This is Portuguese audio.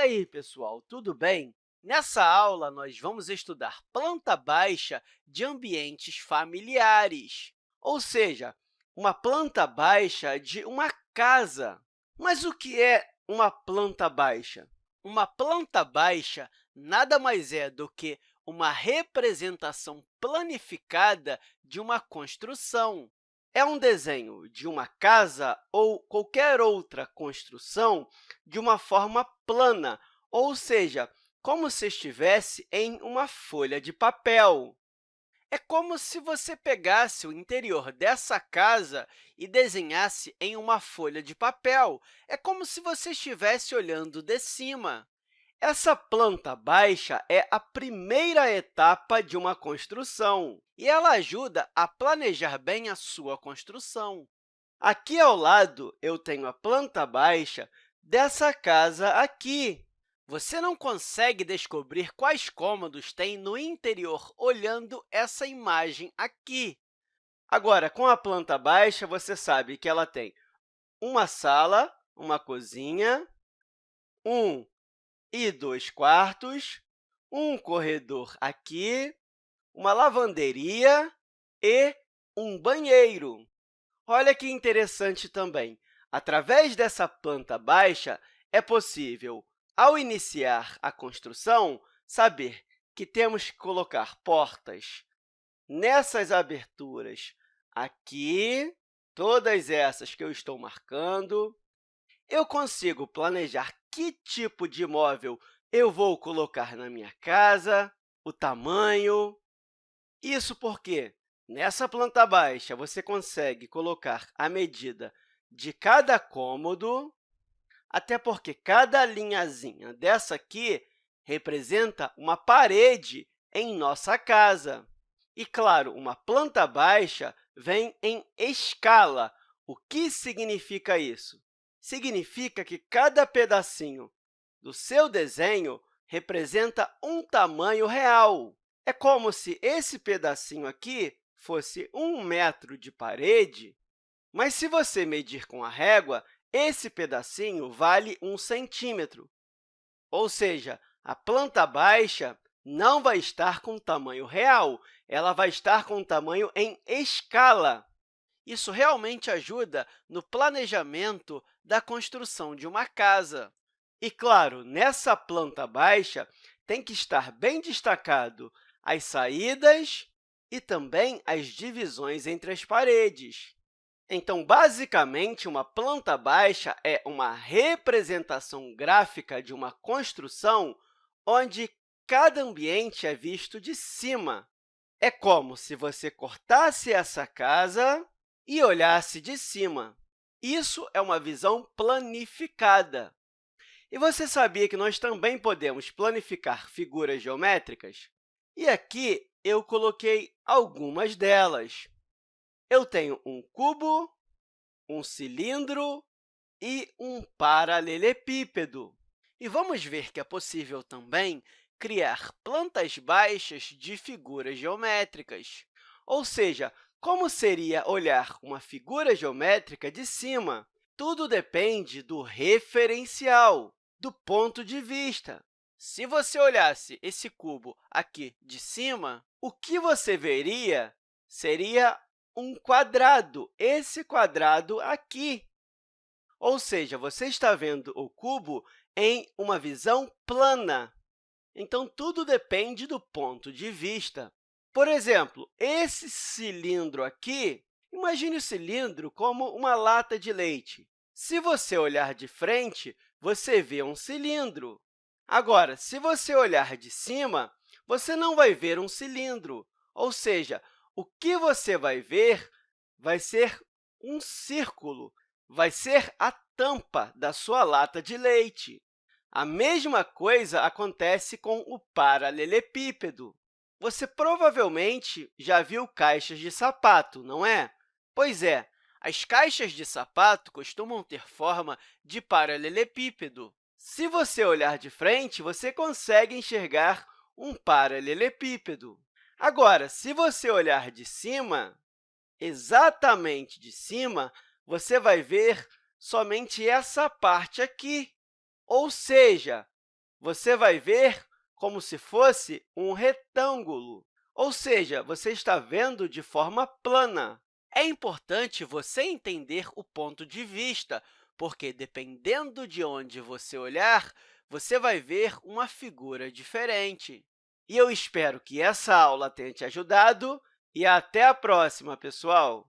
aí, pessoal, tudo bem? Nessa aula, nós vamos estudar planta baixa de ambientes familiares, ou seja, uma planta baixa de uma casa. Mas o que é uma planta baixa? Uma planta baixa nada mais é do que uma representação planificada de uma construção. É um desenho de uma casa ou qualquer outra construção de uma forma plana, ou seja, como se estivesse em uma folha de papel. É como se você pegasse o interior dessa casa e desenhasse em uma folha de papel. É como se você estivesse olhando de cima. Essa planta baixa é a primeira etapa de uma construção e ela ajuda a planejar bem a sua construção. Aqui ao lado, eu tenho a planta baixa dessa casa aqui. Você não consegue descobrir quais cômodos tem no interior olhando essa imagem aqui. Agora, com a planta baixa, você sabe que ela tem uma sala, uma cozinha, um e dois quartos, um corredor aqui, uma lavanderia e um banheiro. Olha que interessante também. Através dessa planta baixa, é possível, ao iniciar a construção, saber que temos que colocar portas nessas aberturas aqui, todas essas que eu estou marcando. Eu consigo planejar que tipo de móvel eu vou colocar na minha casa, o tamanho. Isso porque, nessa planta baixa, você consegue colocar a medida de cada cômodo, até porque cada linhazinha dessa aqui representa uma parede em nossa casa. E, claro, uma planta baixa vem em escala. O que significa isso? Significa que cada pedacinho do seu desenho representa um tamanho real. É como se esse pedacinho aqui fosse 1 metro de parede, mas se você medir com a régua, esse pedacinho vale 1 centímetro. Ou seja, a planta baixa não vai estar com tamanho real, ela vai estar com tamanho em escala. Isso realmente ajuda no planejamento da construção de uma casa. E, claro, nessa planta baixa, tem que estar bem destacado as saídas e também as divisões entre as paredes. Então, basicamente, uma planta baixa é uma representação gráfica de uma construção onde cada ambiente é visto de cima. É como se você cortasse essa casa e olhasse de cima. Isso é uma visão planificada. E você sabia que nós também podemos planificar figuras geométricas? E aqui eu coloquei algumas delas. Eu tenho um cubo, um cilindro e um paralelepípedo. E vamos ver que é possível também criar plantas baixas de figuras geométricas. Ou seja, como seria olhar uma figura geométrica de cima? Tudo depende do referencial, do ponto de vista. Se você olhasse esse cubo aqui de cima, o que você veria seria um quadrado, esse quadrado aqui. Ou seja, você está vendo o cubo em uma visão plana. Então, tudo depende do ponto de vista. Por exemplo, esse cilindro aqui, imagine o cilindro como uma lata de leite. Se você olhar de frente, você vê um cilindro. Agora, se você olhar de cima, você não vai ver um cilindro. Ou seja, o que você vai ver vai ser um círculo, vai ser a tampa da sua lata de leite. A mesma coisa acontece com o paralelepípedo. Você provavelmente já viu caixas de sapato, não é? Pois é, as caixas de sapato costumam ter forma de paralelepípedo. Se você olhar de frente, você consegue enxergar um paralelepípedo. Agora, se você olhar de cima, exatamente de cima, você vai ver somente essa parte aqui. Ou seja, você vai ver como se fosse um retângulo, ou seja, você está vendo de forma plana. É importante você entender o ponto de vista, porque, dependendo de onde você olhar, você vai ver uma figura diferente. E eu espero que essa aula tenha te ajudado e até a próxima, pessoal!